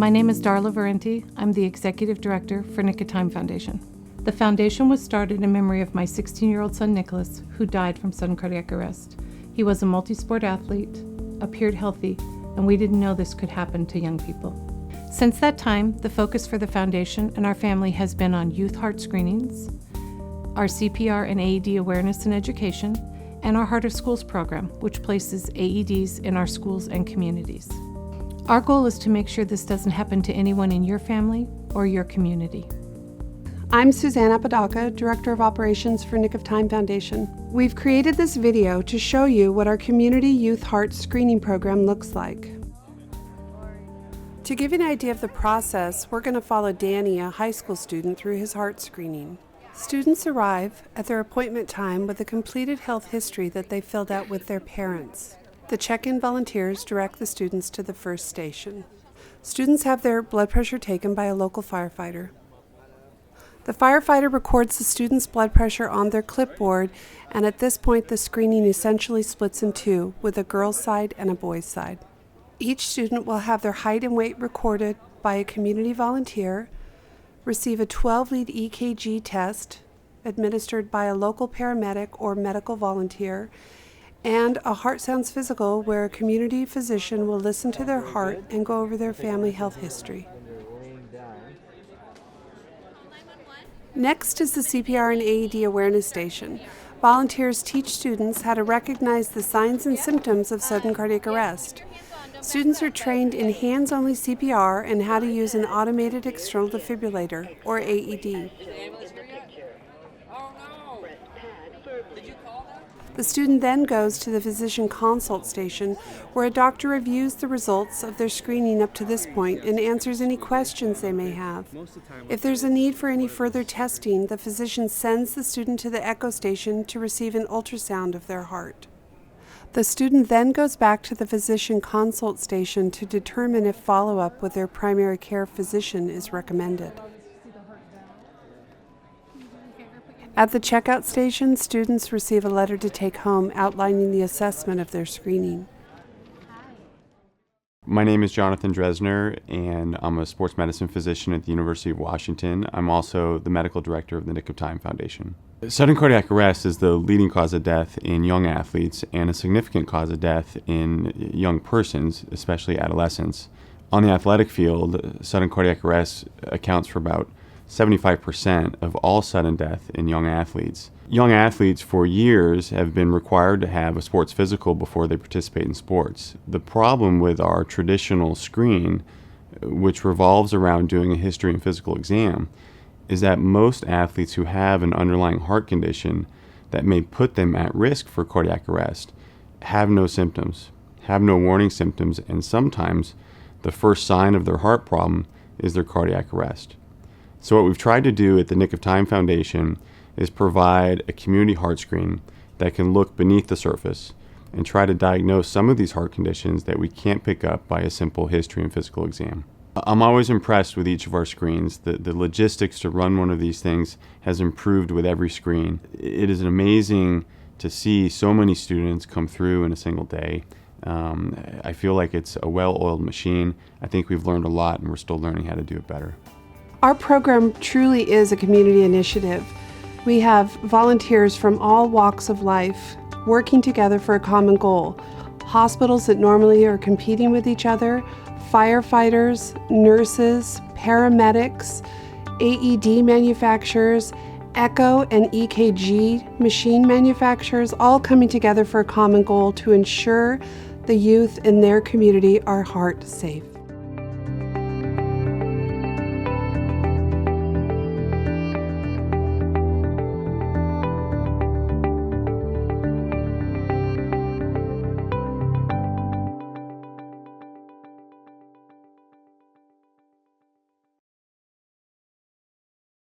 My name is Darla Varenti. I'm the Executive Director for Nick of Time Foundation. The foundation was started in memory of my 16-year-old son, Nicholas, who died from sudden cardiac arrest. He was a multi-sport athlete, appeared healthy, and we didn't know this could happen to young people. Since that time, the focus for the foundation and our family has been on youth heart screenings, our CPR and AED awareness and education, and our Heart of Schools program, which places AEDs in our schools and communities. Our goal is to make sure this doesn't happen to anyone in your family or your community. I'm Suzanne Apodaca, Director of Operations for Nick of Time Foundation. We've created this video to show you what our Community Youth Heart Screening Program looks like. To give you an idea of the process, we're going to follow Danny, a high school student, through his heart screening. Students arrive at their appointment time with a completed health history that they filled out with their parents. The check-in volunteers direct the students to the first station. Students have their blood pressure taken by a local firefighter. The firefighter records the student's blood pressure on their clipboard, and at this point the screening essentially splits in two, with a girl's side and a boy's side. Each student will have their height and weight recorded by a community volunteer, receive a 12-lead EKG test administered by a local paramedic or medical volunteer, and a Heart Sounds physical where a community physician will listen to their heart and go over their family health history. Next is the CPR and AED awareness station. Volunteers teach students how to recognize the signs and symptoms of sudden cardiac arrest. Students are trained in hands-only CPR and how to use an automated external defibrillator, or AED. The student then goes to the physician consult station, where a doctor reviews the results of their screening up to this point and answers any questions they may have. If there's a need for any further testing, the physician sends the student to the echo station to receive an ultrasound of their heart. The student then goes back to the physician consult station to determine if follow-up with their primary care physician is recommended. At the checkout station, students receive a letter to take home outlining the assessment of their screening. My name is Jonathan Dresner, and I'm a sports medicine physician at the University of Washington. I'm also the medical director of the Nick of Time Foundation. Sudden cardiac arrest is the leading cause of death in young athletes and a significant cause of death in young persons, especially adolescents. On the athletic field, sudden cardiac arrest accounts for about 75% of all sudden death in young athletes. Young athletes for years have been required to have a sports physical before they participate in sports. The problem with our traditional screen, which revolves around doing a history and physical exam, is that most athletes who have an underlying heart condition that may put them at risk for cardiac arrest have no symptoms, have no warning symptoms, and sometimes the first sign of their heart problem is their cardiac arrest. So what we've tried to do at the Nick of Time Foundation is provide a community heart screen that can look beneath the surface and try to diagnose some of these heart conditions that we can't pick up by a simple history and physical exam. I'm always impressed with each of our screens. The logistics to run one of these things has improved with every screen. It is amazing to see so many students come through in a single day. I feel like it's a well-oiled machine. I think we've learned a lot and we're still learning how to do it better. Our program truly is a community initiative. We have volunteers from all walks of life working together for a common goal. Hospitals that normally are competing with each other, firefighters, nurses, paramedics, AED manufacturers, echo and EKG machine manufacturers, all coming together for a common goal to ensure the youth in their community are heart safe.